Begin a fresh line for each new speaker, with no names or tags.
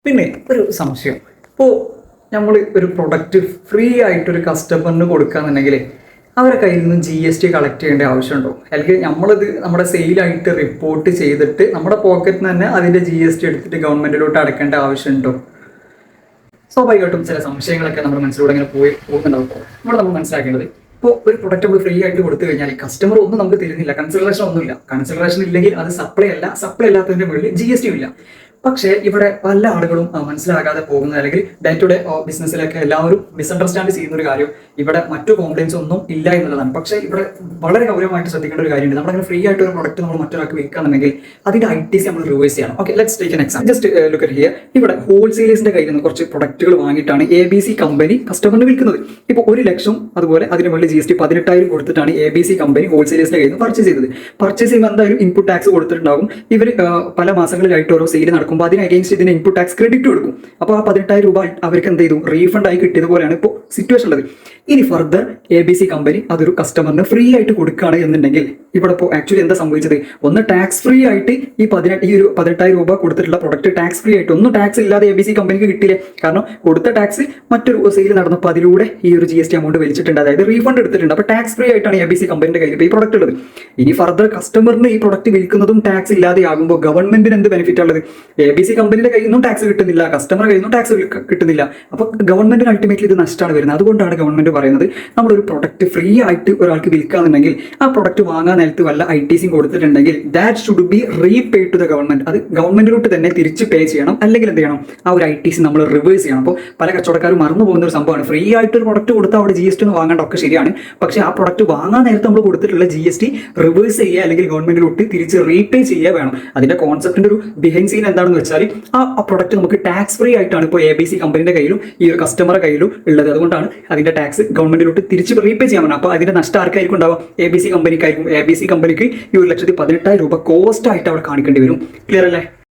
പിന്നെ ഒരു സംശയം, ഇപ്പോൾ നമ്മൾ ഒരു പ്രൊഡക്റ്റ് ഫ്രീ ആയിട്ടൊരു കസ്റ്റമറിന് കൊടുക്കുകയെന്നുണ്ടെങ്കിൽ അവരെ കയ്യിൽ നിന്ന് GST കളക്ട് ചെയ്യേണ്ട ആവശ്യമുണ്ടോ? അല്ലെങ്കിൽ നമ്മളിത് നമ്മുടെ സെയിലായിട്ട് റിപ്പോർട്ട് ചെയ്തിട്ട് നമ്മുടെ പോക്കറ്റിൽ നിന്ന് തന്നെ അതിൻ്റെ GST എടുത്തിട്ട് ഗവൺമെൻറ്റിലോട്ട് അടയ്ക്കേണ്ട ആവശ്യമുണ്ടോ? സ്വാഭാവികമായിട്ടും ചില സംശയങ്ങളൊക്കെ നമ്മുടെ മനസ്സിലൂടെ ഇങ്ങനെ പോകുന്നുണ്ടാവും. നമ്മൾ മനസ്സിലാക്കേണ്ടത്, ഇപ്പോൾ ഒരു പ്രൊഡക്റ്റ് നമ്മൾ ഫ്രീ ആയിട്ട് കൊടുത്തു കഴിഞ്ഞാൽ കസ്റ്റമർ ഒന്നും നമുക്ക് തരുന്നില്ല, കൺസിഡറേഷൻ ഒന്നുമില്ല. കൺസിഡറേഷൻ ഇല്ലെങ്കിൽ അത് സപ്ലൈ അല്ലാത്തതിൻ്റെ മുകളിൽ GST ഇല്ല. പക്ഷേ ഇവിടെ പല ആളുകളും മനസ്സിലാകാതെ പോകുന്നത്, അല്ലെങ്കിൽ ഡേ ടു ഡേ ബിസിനസ്സിലൊക്കെ എല്ലാവരും മിസ്അണ്ടർസ്റ്റാൻഡ് ചെയ്യുന്ന ഒരു കാര്യം, ഇവിടെ മറ്റു കോംപ്ലയിൻസ് ഒന്നും ഇല്ല എന്നുള്ളതാണ്. പക്ഷേ ഇവിടെ വളരെ ഗൗരവമായിട്ട് ശ്രദ്ധിക്കേണ്ട ഒരു കാര്യമുണ്ട്. നമ്മളങ്ങനെ ഫ്രീ ആയിട്ട് ഒരു പ്രൊഡക്റ്റ് നമ്മൾ മറ്റൊരാൾക്ക് വിൽക്കുകയാണെന്നുണ്ടെങ്കിൽ അതിന്റെ ITC നമ്മൾ റിവേഴ്സ് ചെയ്യണം. Okay, let's take an example. Just look at here. ഇവിടെ ഹോൾസെയിലേഴ്സിന്റെ കയ്യിൽ നിന്ന് കുറച്ച് പ്രൊഡക്റ്റുകൾ വാങ്ങിയിട്ടാണ് ABC കമ്പനി കസ്റ്റമറിന് വിൽക്കുന്നത്. ഇപ്പോൾ 1 ലക്ഷം, അതുപോലെ അതിന് മുകളിൽ GST 18,000 കൊടുത്തിട്ടാണ് ABC കമ്പനി ഹോൾസെയിലേഴ്സിന്റെ കയ്യിൽ നിന്ന് പർച്ചേസ് ചെയ്തത്. പർച്ചേസ് ചെയ്യുമ്പോൾ എന്തായാലും ഇൻപുട്ട് ടാക്സ് കൊടുത്തിട്ടുണ്ടാകും. ഇവർ പല മാസങ്ങളിലായിട്ട് ഓരോ സെയിൽ നടക്കുമ്പോൾ അതിന് അഗേൻസ്റ്റ് ഇതിന് ഇൻപുട്ട് ടാക്സ് ക്രെഡിറ്റ് കൊടുക്കും. അപ്പോൾ ആ 18,000 രൂപ അവർക്ക് എന്ത് ചെയ്തു, റീഫണ്ട് ആയി കിട്ടിയതുപോലെയാണ് ഇപ്പോൾ സിറ്റുവേഷൻ ഉള്ളത്. ഇനി ഫർദർ ABC കമ്പനി അതൊരു കസ്റ്റമറിന് ഫ്രീ ആയിട്ട് കൊടുക്കുകയാണ് എന്നുണ്ടെങ്കിൽ ഇവിടെ ഇപ്പോൾ ആക്ച്വലി എന്താ സംഭവിച്ചത്, ഒന്ന് ടാക്സ് ഫ്രീ ആയിട്ട് ഈ 18,000 രൂപ കൊടുത്തിട്ടുള്ള പ്രൊഡക്റ്റ് ടാക്സ് ഫ്രീ ആയിട്ട്, ഒന്നും ടാക്സ് ഇല്ലാതെ ABC കമ്പനിക്ക് കിട്ടിയില്ലേ. കാരണം കൊടുത്ത ടാക്സ് മറ്റൊരു സെയിൽ നടന്നപ്പോൾ അതിലൂടെ ഈ ഒരു GST എമൗണ്ട് വലിച്ചിട്ടുണ്ട്, അതായത് റീഫണ്ട് എടുത്തിട്ടുണ്ട്. അപ്പോൾ ടാക്സ് ഫ്രീ ആയിട്ടാണ് ABC കമ്പനിയുടെ കയ്യിൽ ഈ പ്രൊഡക്റ്റ് ഉള്ളത്. ഇനി ഫർദർ കസ്റ്റമറിന് ഈ പ്രൊഡക്റ്റ് വിൽക്കുന്നതും ടാക്സ് ഇല്ലാതെ ആകുമ്പോൾ ഗവൺമെന്റിന് എന്ത് ബെനിഫിറ്റ് ഉള്ളത്? ABC കമ്പനിയുടെ കയ്യിൽ നിന്നും ടാക്സ് കിട്ടുന്നില്ല, കസ്റ്റമർ കയ്യിൽ നിന്നും ടാക്സ് കിട്ടുന്നില്ല. അപ്പോൾ ഗവൺമെന്റിന് അൾട്ടിമേറ്റ്ലി ഇത് നഷ്ടമാണ് വരുന്നത്. അതുകൊണ്ടാണ് ഗവൺമെന്റ് പറയുന്നത്, നമ്മളൊരു പ്രൊഡക്റ്റ് ഫ്രീ ആയിട്ട് ഒരാൾക്ക് വിൽക്കാന്നുണ്ടെങ്കിൽ ആ പ്രൊഡക്റ്റ് വാങ്ങാൻ നേരത്ത് വല്ല ITC കൊടുത്തിട്ടുണ്ടെങ്കിൽ that should be repay to the government. അത് ഗവൺമെന്റിലോട്ട് തന്നെ തിരിച്ച് പേ ചെയ്യണം, അല്ലെങ്കിൽ എന്ത് ചെയ്യണം, ആ ഒരു ITC നമ്മൾ റിവേഴ്സ് ചെയ്യണം. അപ്പോൾ പല കച്ചവടക്കാരും മറന്നു പോകുന്ന ഒരു സംഭവമാണ്, ഫ്രീ ആയിട്ട് ഒരു പ്രൊഡക്റ്റ് കൊടുത്താൽ അവിടെ GST ഒന്നും വാങ്ങേണ്ട, ഒക്കെ ശരിയാണ്. പക്ഷേ ആ പ്രൊഡക്റ്റ് വാങ്ങാൻ നേരത്തെ നമ്മൾ കൊടുത്തിട്ടുള്ള GST റിവേഴ്സ് ചെയ്യുക, അല്ലെങ്കിൽ ഗവൺമെന്റിലോട്ട് തിരിച്ച് റീപേ ചെയ്യുക വേണം. അതിന്റെ കോൺസെപ്റ്റിന്റെ ഒരു ബിഹൈൻഡ് സീൻ എന്താണെന്ന് വെച്ചാൽ, ആ പ്രൊഡക്റ്റ് നമുക്ക് ടാക്സ് ഫ്രീ ആയിട്ടാണ് ഇപ്പോൾ ABC കമ്പനിയുടെ കയ്യിലും ഈ ഒരു കസ്റ്റമറുടെ കയ്യിലും ഉള്ളത്. അതുകൊണ്ടാണ് അതിന്റെ ടാക്സ് ഗവൺമെന്റിലോട്ട് തിരിച്ച് റീപേ ചെയ്യാൻ പറ്റും. അപ്പോൾ അതിന്റെ നഷ്ടം ആർക്കായിരിക്കും ഉണ്ടാവുക? ABC കമ്പനിക്കായിരിക്കും. ABC കമ്പനിക്ക് ഈ 1,18,000 രൂപ കോസ്റ്റ് ആയിട്ട് അവിടെ കാണിക്കേണ്ടി വരും. ക്ലിയർ അല്ലേ?